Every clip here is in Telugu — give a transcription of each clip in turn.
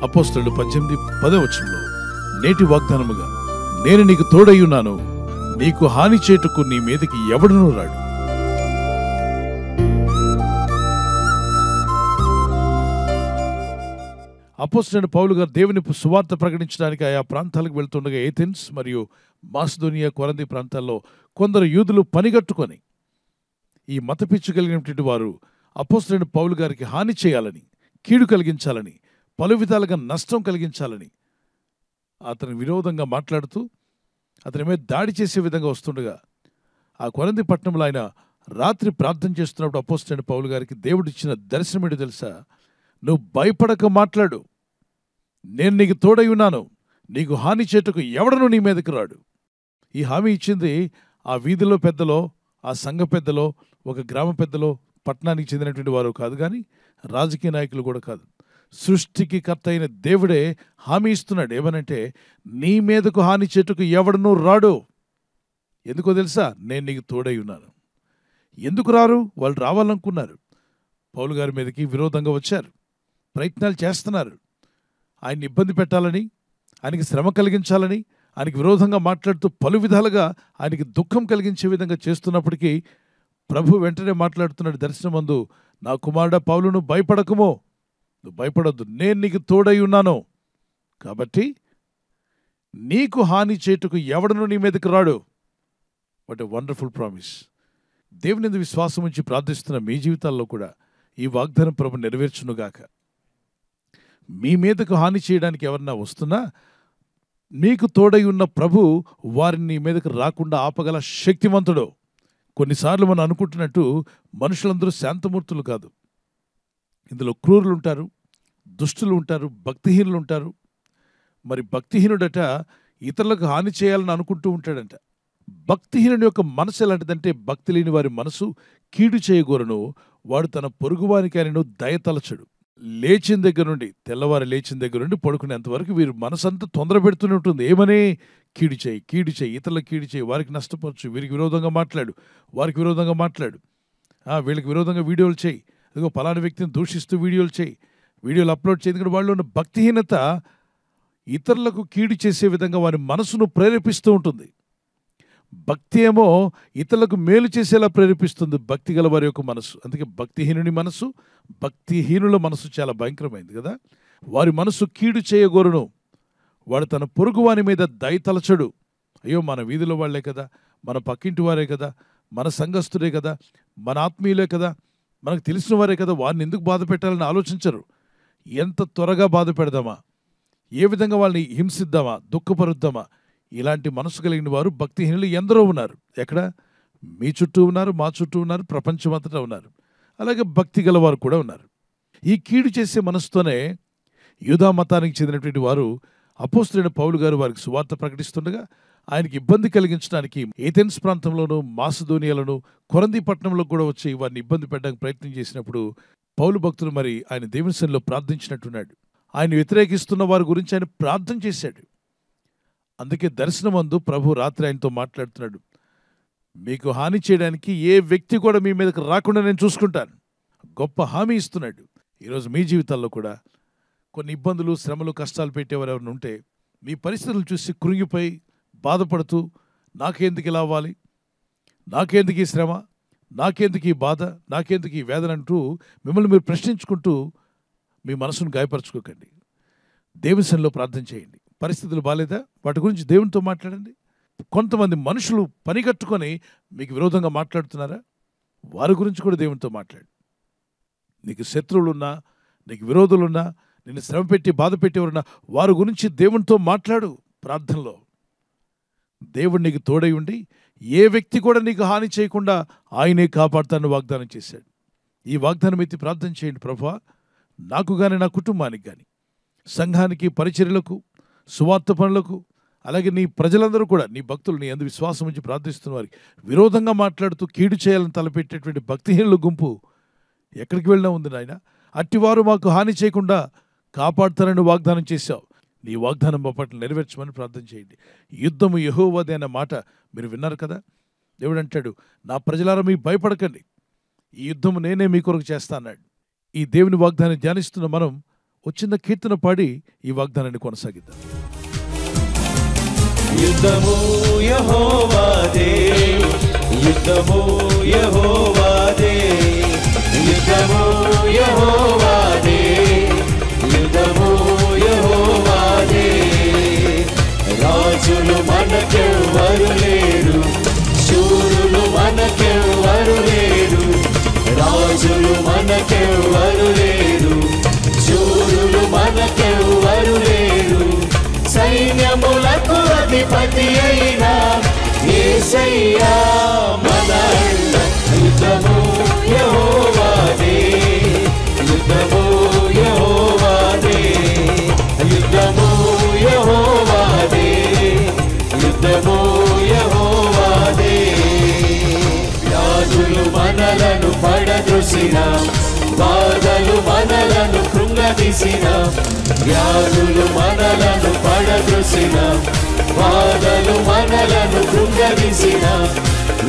అపోస్తలులు 18:10 నేటి వాగ్దానముగా నేను నీకు తోడయ్యున్నాను, నీకు హాని చేటుకు నీ మీదకి ఎవడునూ రాడు. అపోస్తలుడైన పౌలు గారు దేవుని సువార్త ప్రకటించడానికి ఆయా ప్రాంతాలకు వెళ్తుండగా ఏథెన్స్ మరియు మాసిదోనియా, కొరంథీ ప్రాంతాల్లో కొందరు యూదులు పనిగట్టుకొని ఈ మతపిచ్చి కలిగినటువంటి వారు అపోస్తలుడైన పౌలు గారికి హాని చేయాలని, కీడు కలిగించాలని, పలు విధాలుగా నష్టం కలిగించాలని అతని విరోధంగా మాట్లాడుతూ అతని మీద దాడి చేసే విధంగా వస్తుండగా ఆ కొరంథీ పట్టణంలో ఆయన రాత్రి ప్రార్థన చేస్తున్నప్పుడు అపోస్తలుడైన పౌలు గారికి దేవుడిచ్చిన దర్శనం ఏంటో తెలుసా? నువ్వు భయపడక మాట్లాడు, నేను నీకు తోడై ఉన్నాను, నీకు హాని చేటుకు ఎవడను నీ మీదకి రాడు. ఈ హామీ ఇచ్చింది ఆ వీధిలో పెద్దలో, ఆ సంఘ పెద్దలో, ఒక గ్రామ పెద్దలో, పట్టణానికి చెందినటువంటి వారు కాదు, కానీ రాజకీయ నాయకులు కూడా కాదు. సృష్టికి కర్త అయిన దేవుడే హామీ ఇస్తున్నాడు. ఏమనంటే నీ మీదకు హాని చేటుకు ఎవడనూ రాడు. ఎందుకో తెలుసా? నేను నీకు తోడై ఉన్నాను. ఎందుకు రారు? వాళ్ళు రావాలనుకున్నారు, పౌలు గారి మీదకి విరోధంగా వచ్చారు, ప్రయత్నాలు చేస్తున్నారు, ఆయన్ని ఇబ్బంది పెట్టాలని, ఆయనకి శ్రమ కలిగించాలని, ఆయనకి విరోధంగా మాట్లాడుతూ పలు విధాలుగా ఆయనకి దుఃఖం కలిగించే విధంగా చేస్తున్నప్పటికీ ప్రభు వెంటనే మాట్లాడుతున్నాడు దర్శనమందు, నా కుమారుడా పౌలు, నువ్వు భయపడకమో, నువ్వు భయపడొద్దు, నేను నీకు తోడై ఉన్నాను, కాబట్టి నీకు హాని చేటుకు ఎవడను నీ మీదకి రాడు. What a wonderful promise. దేవుని యందు విశ్వాసం ఉంచి ప్రార్థిస్తున్న మీ జీవితాల్లో కూడా ఈ వాగ్దానం ప్రభు నెరవేర్చునుగాక. మీ మీదకు హాని చేయడానికి ఎవరన్నా వస్తున్నా మీకు తోడై ఉన్న ప్రభు వారిని మీ మీదకు రాకుండా ఆపగల శక్తివంతుడు. కొన్నిసార్లు మనం అనుకుంటున్నట్టు మనుషులందరూ శాంతమూర్తులు కాదు. ఇందులో క్రూరులు ఉంటారు, దుష్టులు ఉంటారు, భక్తిహీనులు ఉంటారు. మరి భక్తిహీనుడట ఇతరులకు హాని చేయాలని అనుకుంటూ ఉంటాడంట. భక్తిహీనుని యొక్క మనసు ఎలాంటిదంటే, భక్తి లేని వారి మనసు కీడు చేయగోరను, వాడు తన పొరుగువానికి ఆయనను దయతలచడు. లేచిన దగ్గర నుండి, తెల్లవారు లేచిన దగ్గర నుండి పడుకునేంత వరకు వీరి మనసంతా తొందర పెడుతూనే ఉంటుంది. ఏమని? కీడు చేయి, కీడు చేయి, ఇతరులకు కీడు చేయి, వారికి నష్టపరచు, వీరికి విరోధంగా మాట్లాడు, వారికి విరోధంగా మాట్లాడు, వీళ్ళకి విరోధంగా వీడియోలు చేయి, అదిగో పలానా వ్యక్తిని దూషిస్తూ వీడియోలు చేయి, వీడియోలు అప్లోడ్ చేయి. ఎందుకంటే వాళ్ళు ఉన్న భక్తిహీనత ఇతరులకు కీడు చేసే విధంగా వారి మనసును ప్రేరేపిస్తూ ఉంటుంది. భక్తి ఏమో ఇతరులకు మేలు చేసేలా ప్రేరేపిస్తుంది భక్తి గల వారి యొక్క మనసు. అందుకే భక్తిహీనుని మనసు, భక్తిహీనుల మనసు చాలా భయంకరమైంది కదా. వారి మనసు కీడు చేయగోరును, వాడు తన పొరుగువాని మీద దయతలచడు. అయ్యో మన వీధిలో వాళ్లే కదా, మన పక్కింటి వారే కదా, మన సంఘస్థుడే కదా, మన ఆత్మీయులే కదా, మనకు తెలిసిన వారే కదా, వారిని ఎందుకు బాధ పెట్టాలని ఆలోచించరు. ఎంత త్వరగా బాధ పెడదామా, ఏ విధంగా వాళ్ళని హింసిద్దామా, దుఃఖపరుద్దామా, ఇలాంటి మనసు కలిగిన వారు భక్తిహీనులు ఎందరో ఉన్నారు. ఎక్కడ? మీ చుట్టూ ఉన్నారు, మా చుట్టూ ఉన్నారు, ప్రపంచమంతటా ఉన్నారు. అలాగే భక్తి గలవారు కూడా ఉన్నారు. ఈ కీడు చేసే మనసుతోనే యూదా మతానికి చెందినటువంటి వారు అపోస్తలుడైన పౌలు గారు వారికి సువార్త ప్రకటిస్తుండగా ఆయనకి ఇబ్బంది కలిగించడానికి ఏథెన్స్ ప్రాంతంలోను, మాసిదోనియాలను, కొరంథీ పట్టణంలో కూడా వచ్చి వారిని ఇబ్బంది పెట్టడానికి ప్రయత్నం చేసినప్పుడు పౌలు భక్తులు మరి ఆయన దేవుని సన్నిధిలో ప్రార్థించినట్టున్నాడు. ఆయన వ్యతిరేకిస్తున్న వారి గురించి ఆయన ప్రార్థన చేశాడు. అందుకే దర్శనమందు ప్రభు రాత్రి ఆయనతో మాట్లాడుతున్నాడు, మీకు హాని చేయడానికి ఏ వ్యక్తి కూడా మీ మీదకి రాకుండా నేను చూసుకుంటాను. గొప్ప హామీ ఇస్తున్నాడు. ఈరోజు మీ జీవితాల్లో కూడా కొన్ని ఇబ్బందులు, శ్రమలు, కష్టాలు పెట్టేవారు ఎవరైనా ఉంటే మీ పరిస్థితులను చూసి కృంగిపోయి బాధపడుతూ నాకెందుకు ఇలా అవ్వాలి, నాకెందుకు ఈ శ్రమ, నాకెందుకు ఈ బాధ, నాకెందుకు ఈ వేదన అంటూ మిమ్మల్ని మీరు ప్రశ్నించుకుంటూ మీ మనసును గాయపరచుకోకండి. దేవుని సన్నిధిలో ప్రార్థన చేయండి. పరిస్థితులు బాగాలేదా, వాటి గురించి దేవునితో మాట్లాడండి. కొంతమంది మనుషులు పనిగట్టుకొని మీకు విరోధంగా మాట్లాడుతున్నారా, వారి గురించి కూడా దేవునితో మాట్లాడు. నీకు శత్రువులున్నా, నీకు విరోధులున్నా, నిన్ను శ్రమ పెట్టి బాధ పెట్టేవారున్నా వారి గురించి దేవునితో మాట్లాడు ప్రార్థనలో. దేవుడు నీకు తోడై ఉండి ఏ వ్యక్తి కూడా నీకు హాని చేయకుండా ఆయనే కాపాడుతానని వాగ్దానం చేశాడు. ఈ వాగ్దానం ఎత్తి ప్రార్థన చేయండి. ప్రభువా, నాకు కానీ, నా కుటుంబానికి కానీ, సంఘానికి, పరిచర్యలకు, సువార్త పనులకు, అలాగే నీ ప్రజలందరూ కూడా, నీ భక్తులు నీ యందు విశ్వాసం ఉంచి ప్రార్థిస్తున్న వారికి విరోధంగా మాట్లాడుతూ కీడు చేయాలని తలపెట్టేటువంటి భక్తిహీనుల గుంపు ఎక్కడికి వెళ్ళినా ఉంది నాయన. అట్టివారు మాకు హాని చేయకుండా కాపాడుతారని వాగ్దానం చేశావు. నీ వాగ్దానం మా పట్ల నెరవేర్చమని ప్రార్థన చేయండి. యుద్ధము యెహోవాదే అన్న మాట మీరు విన్నారు కదా. దేవుడు అంటాడు, నా ప్రజలారా మీరు భయపడకండి, ఈ యుద్ధము నేనే మీ కొరకు చేస్తా అన్నాడు. ఈ దేవుని వాగ్దానం ధ్యానిస్తున్న మనం చిన్న కీర్తన పాడి ఈ వాగ్దానాన్ని కొనసాగిద్దాం. యుద్ధము యెహోవాదే, యుద్ధము యెహోవాదే, యుద్ధము యెహోవాదే, యుద్ధము యెహోవాదే. రాజులు మనకెవ్వరు లేరు, శూరులు మనకెవ్వరు లేరు. రాజులు మనకెవ్వరు లేరు, శూరులు మనకెవ్వరు లేరు. సైన్యములకు అధిపతి అయినా యేసయ్యా మన అన్న. యుద్ధము యెహోవాదే, యుద్ధము యెహోవాదే, యుద్ధము యెహోవాదే, యుద్ధము యెహోవాదే. వ్యాధులు మనలను పడద్రోసిన, బాధలు మనలను కృంగదీసిన, వ్యాధులు మనలను పడద్రోసిన, బాధలు మనలను కృంగదీసిన,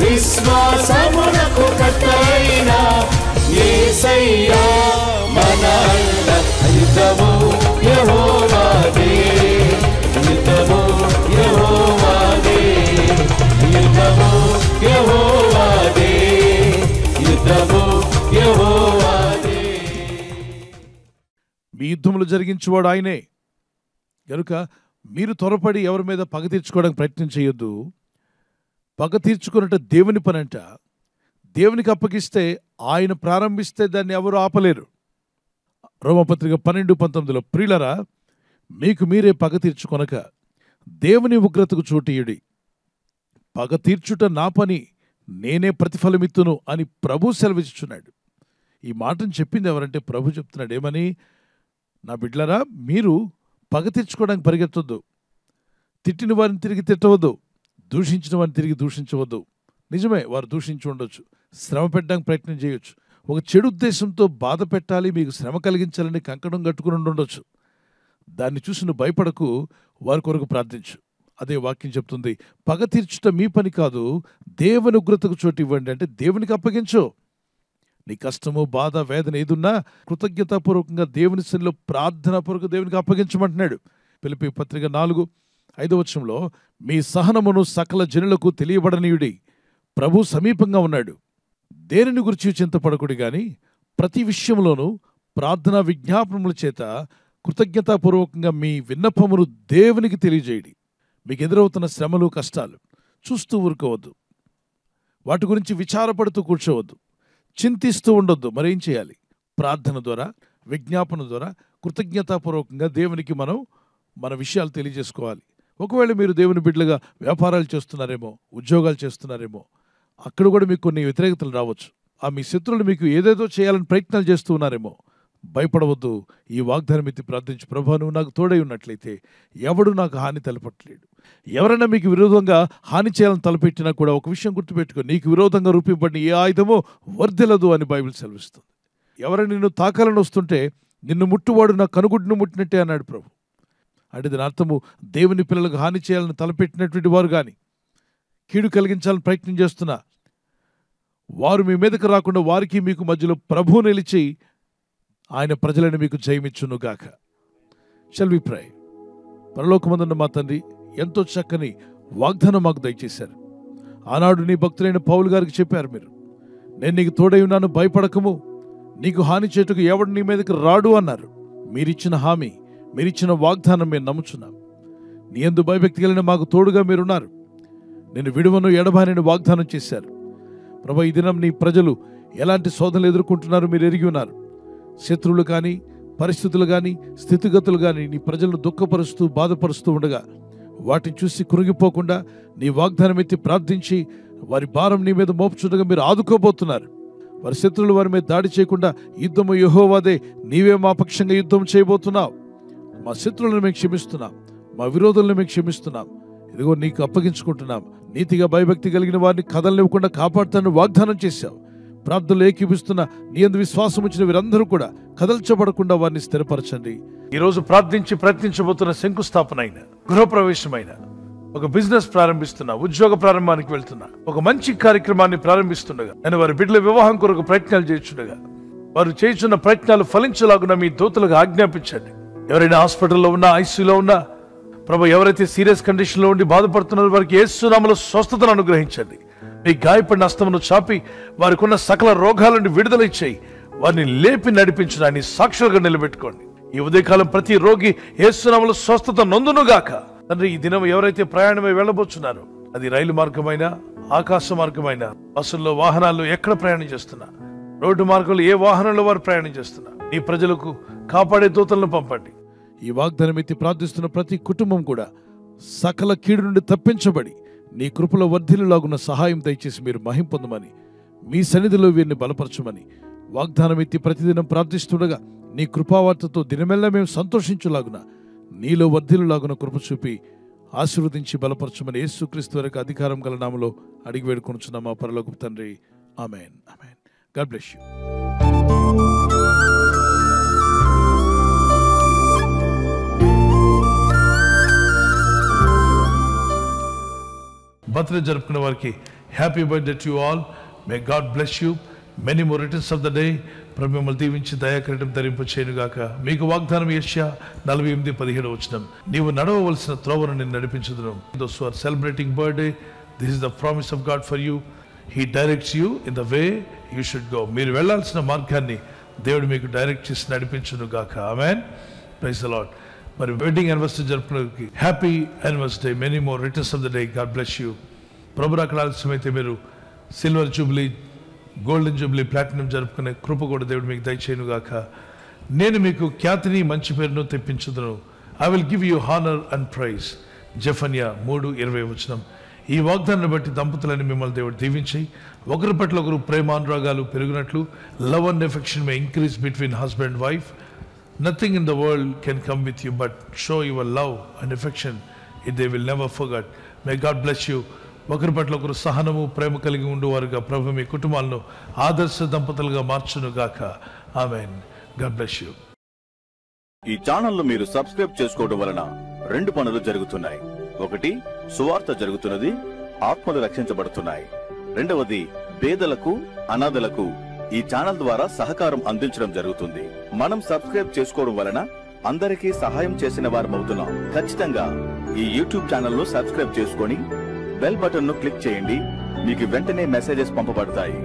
విశ్వాసమునకు కట్టయిన యేసయ్యా మన అన్న. యుద్ధము యెహోవాదే, యుద్ధము యెహోవాదే, యుద్ధము యెహోవాదే, యుద్ధము యెహోవాదే. మీ యుద్ధములు జరిగించేవాడు ఆయనే గనుక మీరు త్వరపడి ఎవరి మీద పగ తీర్చుకోవడానికి ప్రయత్నం చేయొద్దు. పగ తీర్చుకున్నట్టు దేవుని పనంట. దేవునికి అప్పగిస్తే, ఆయన ప్రారంభిస్తే దాన్ని ఎవరు ఆపలేరు. రోమపత్రిక 12:19 ప్రియులరా, మీకు మీరే పగ తీర్చుకొనక దేవుని ఉగ్రతకు చోటీయుడి. పగ తీర్చుట నా పని, నేనే ప్రతిఫలమిత్తును అని ప్రభు సెలవిచ్చుచున్నాడు. ఈ మాటను చెప్పింది ఎవరంటే ప్రభు చెప్తున్నాడు. ఏమని? నా బిడ్డలారా, మీరు పగ తీర్చుకోవడానికి పరిగెత్తొద్దు. తిట్టిన వారిని తిరిగి తిట్టవద్దు, దూషించిన వారిని తిరిగి దూషించవద్దు. నిజమే, వారు దూషించి ఉండొచ్చు, శ్రమ పెట్టడానికి ప్రయత్నం చేయొచ్చు, ఒక చెడు ఉద్దేశంతో బాధ పెట్టాలి, మీకు శ్రమ కలిగించాలని కంకణం కట్టుకుని ఉండొచ్చు. దాన్ని చూసి నువ్వు భయపడకు, వారి కొరకు ప్రార్థించు. అదే వాక్యం చెప్తుంది, పగ తీర్చుట మీ పని కాదు, దేవుని ఉగ్రతకు చోటు ఇవ్వండి. అంటే దేవునికి అప్పగించు. నీ కష్టము, బాధ, వేదన ఏదున్నా కృతజ్ఞతాపూర్వకంగా దేవుని సన్నిధిలో ప్రార్థనాపూర్వక దేవునికి అప్పగించమంటున్నాడు. ఫిలిప్పీ పత్రిక 4:5 మీ సహనమును సకల జనులకు తెలియబడనీయుడి, ప్రభు సమీపంగా ఉన్నాడు. దేనిని గురించి చింతపడకుడి గాని ప్రతి విషయంలోనూ ప్రార్థనా విజ్ఞాపనముల చేత కృతజ్ఞతాపూర్వకంగా మీ విన్నపమును దేవునికి తెలియజేయడి. మీకు ఎదురవుతున్న శ్రమలు, కష్టాలు చూస్తూ ఊరుకోవద్దు, వాటి గురించి విచారపడుతూ కూర్చోవద్దు, చింతిస్తూ ఉండొద్దు. మరేం చేయాలి? ప్రార్థన ద్వారా, విజ్ఞాపన ద్వారా కృతజ్ఞతాపూర్వకంగా దేవునికి మనం మన విషయాలు తెలియజేసుకోవాలి. ఒకవేళ మీరు దేవుని బిడ్డలుగా వ్యాపారాలు చేస్తున్నారేమో, ఉద్యోగాలు చేస్తున్నారేమో, అక్కడ కూడా మీకు కొన్ని వ్యతిరేకతలు రావచ్చు. మీ శత్రువులు మీకు ఏదేదో చేయాలని ప్రయత్నాలు చేస్తూ ఉన్నారేమో. భయపడవద్దు. ఈ వాగ్దానం ఎత్తి ప్రార్థించి, ప్రభువా నువ్వు నాకు తోడై ఉన్నట్లయితే ఎవడు నాకు హాని తలపెట్టలేడు. ఎవరైనా మీకు విరోధంగా హాని చేయాలని తలపెట్టినా కూడా ఒక విషయం గుర్తుపెట్టుకో, నీకు విరోధంగా రూపింపబడిన ఏ ఆయుధమో వర్ధిల్లదు అని బైబిల్ సెలవిస్తుంది. ఎవరైనా నిన్ను తాకాలని వస్తుంటే నిన్ను ముట్టువాడు నా కనుగుడ్డును ముట్టినట్టే అన్నాడు ప్రభు. అంటే దాని అర్థము, దేవుని పిల్లలకు హాని చేయాలని తలపెట్టినటువంటి వారు కానీ, కీడు కలిగించాలని ప్రయత్నం చేస్తున్నా వారు మీ మీదకు రాకుండా వారికి మీకు మధ్యలో ప్రభువు నిలిచి ఆయన ప్రజలను మీకు జయమిచ్చునుగాక. షల్ వి ప్రే. పరలోకమందున్న మా తండ్రి, ఎంతో చక్కని వాగ్దానం మాకు దయచేశారు. ఆనాడు నీ భక్తులైన పౌలు గారికి చెప్పారు మీరు, నేను నీకు తోడై ఉన్నాను, భయపడకము, నీకు హాని చేటుకు ఎవడు నీ మీదకి రాడు అన్నారు. మీరిచ్చిన హామీ, మీరిచ్చిన వాగ్దానం మేము నమ్ముచున్నాం. నీ యందు భయభక్తి కలిగిన మాకు తోడుగా మీరున్నారు. నేను విడువను ఎడబానని వాగ్దానం చేశారు. ప్రభు, ఈ దినం నీ ప్రజలు ఎలాంటి శోధనలు ఎదుర్కొంటున్నారు మీరు ఎరిగి ఉన్నారు. శత్రువులు కానీ, పరిస్థితులు కానీ, స్థితిగతులు కానీ నీ ప్రజలను దుఃఖపరుస్తూ, బాధపరుస్తూ ఉండగా వాటిని చూసి కృంగిపోకుండా నీ వాగ్దానం ఎత్తి ప్రార్థించి వారి భారం నీ మీద మోపుచుండగా మీరు ఆదుకోబోతున్నారు. వారి శత్రువులు వారి మీద దాడి చేయకుండా, యుద్ధము యెహోవాదే, నీవే మా పక్షంగా యుద్ధం చేయబోతున్నావు. మా శత్రువులను మేము క్షమిస్తున్నాం, మా విరోధులను మేము క్షమిస్తున్నాం. ఇదిగో నీకు అప్పగించుకుంటున్నాం. నీతిగా భయభక్తి కలిగిన వారిని కదలనివ్వకుండా కాపాడుతానని వాగ్దానం చేశావు. ప్రార్థనలు ఏకీపిస్తున్న నీ యందు విశ్వాసం ఉంచిన వీరందరూ కూడా కదల్చబడకుండా వారిని స్థిరపరచండి. ఈరోజు ప్రార్థించి ప్రయత్నించబోతున్న శంకుస్థాపన అయిన, గృహప్రవేశమైన, ఒక బిజినెస్ ప్రారంభిస్తున్నా, ఉద్యోగ ప్రారంభానికి వెళ్తున్నా, ఒక మంచి కార్యక్రమాన్ని ప్రారంభిస్తుండగా, నేను వారి బిడ్డల వివాహం కొరకు ప్రయత్నాలు చేస్తుండగా వారు చేస్తున్న ప్రయత్నాలు ఫలించలాగున మీ దూతలకు ఆజ్ఞాపించండి. ఎవరైనా హాస్పిటల్లో ఉన్నా, ఐసీయూలో ఉన్నా ప్రభు, ఎవరైతే సీరియస్ కండిషన్లో ఉండి బాధపడుతున్నారో వారికి యేసు నామములో స్వస్థతను అనుగ్రహించండి. మీ గాయపడిన హస్తమును చాపి వారికి ఉన్న సకల రోగాల నుండి విడుదల ఇచ్చేయి. వారిని లేపి నడిపించడాన్ని సాక్షులుగా నిలబెట్టుకోండి. ఈ ఉదయకాలం ప్రతి రోగి యేసు నామములో స్వస్థత నొందునుగాక. తండ్రి, ఈ దినం ఎవరైతే ప్రయాణమై వెళ్ళబోతున్నారో, అది రైలు మార్గమైన, ఆకాశ మార్గమైన, బస్సుల్లో, వాహనాల్లో ఎక్కడ ప్రయాణం చేస్తున్నా, రోడ్డు మార్గంలో ఏ వాహనంలో వారు ప్రయాణం చేస్తున్నా, నీ ప్రజలకు కాపాడే దూతలను పంపండి. ఈ వాగ్దానం ఎత్తి ప్రార్థిస్తున్న ప్రతి కుటుంబం కూడా సకల కీడు నుండి తప్పించబడి నీ కృపలో వర్ధిల్లులాగున్న సహాయం దయచేసి మీరు మహిమ పొందమని, మీ సన్నిధిలో వీరిని బలపరచమని వాగ్దానం ఎత్తి ప్రతిదినం ప్రార్థిస్తుండగా నీ కృపావార్తతో దినమెల్లా మేము సంతోషించులాగున, నీలో వర్ధిల్లులాగున కృప చూపి ఆశీర్వదించి బలపరచమని యేసుక్రీస్తు వరకు అధికారం గల నామములో అడిగి వేడుకొనుచున్నాం మా పరలోకపు తండ్రి. Amen. Amen. God bless you. Birthday జరుపుకున్న వారికి happy birthday to you all. May God bless you. Many more returns of the day. ప్రభు మిమ్మల్ని దీవించి దయాకిరీటం ధరింప చేయనుగాక. మీకు వాగ్దానం యెషయా 48:17 వచనం, నీవు నడవవలసిన త్రోవను నేను నడిపించుదును. Those who are celebrating birthday, this is the promise of God for you. He directs you in the way you should go. మీరు వెళ్ళాల్సిన మార్గాన్ని దేవుడు మీకు డైరెక్ట్ చేసి నడిపించునుగాక. ఆమేన్. Praise the Lord. మరి వెడ్డింగ్ యానివర్సరీ జరుపుకున్నకి happy anniversary. Many more returns of the day. God bless you. ప్రభు రాకడ ఆలస్యమైతే మీరు silver jubilee, golden jubilee, platinum జరుపుకునే కృప కూడా దేవుడు మీకు దయచేయునుగాక. నేను మీకు ఖ్యాతిని, మంచి పేరును తెప్పించుదును. I will give you honour and praise. Zephaniah 3:20 వచనం. ఈ వాగ్దానాన్ని బట్టి దంపతులని మిమ్మల్ని దేవుడు దీవించి ఒకరి పట్ల ఒకరు ప్రేమానురాగాలు పెరిగినట్లు, love and affection may increase between husband and wife. Nothing in the world can come with you but show your love and affection. They will never forget. May God bless you. ఒకరి పట్ల ఒకరు సహనము, ప్రేమ కలిగి ఉండేవారుగా ప్రభు మీ కుటుంబాలను ఆదర్శ దంపతులుగా మార్చునుగాక. ఆమేన్. God bless you. ఈ ఛానల్ మీరు సబ్స్క్రైబ్ చేసుకోవడం వలన 2 పనులు జరుగుతున్నాయి. ఒకటి, సువార్త జరుగుతున్నది, ఆత్మలు రక్షించబడుతున్నాయి. రెండవది, పేదలకు, అనాథలకు ఈ ఛానల్ ద్వారా సహకారం అందించడం జరుగుతుంది. మనం సబ్స్క్రైబ్ చేసుకోవడం వలన అందరికీ సహాయం చేసిన వారమవుతున్నాం. ఖచ్చితంగా ఈ యూట్యూబ్ ఛానల్ ను సబ్స్క్రైబ్ చేసుకొని బెల్ బటన్ ను క్లిక్ చేయండి. మీకు వెంటనే మెసేజెస్ పంపబడతాయి.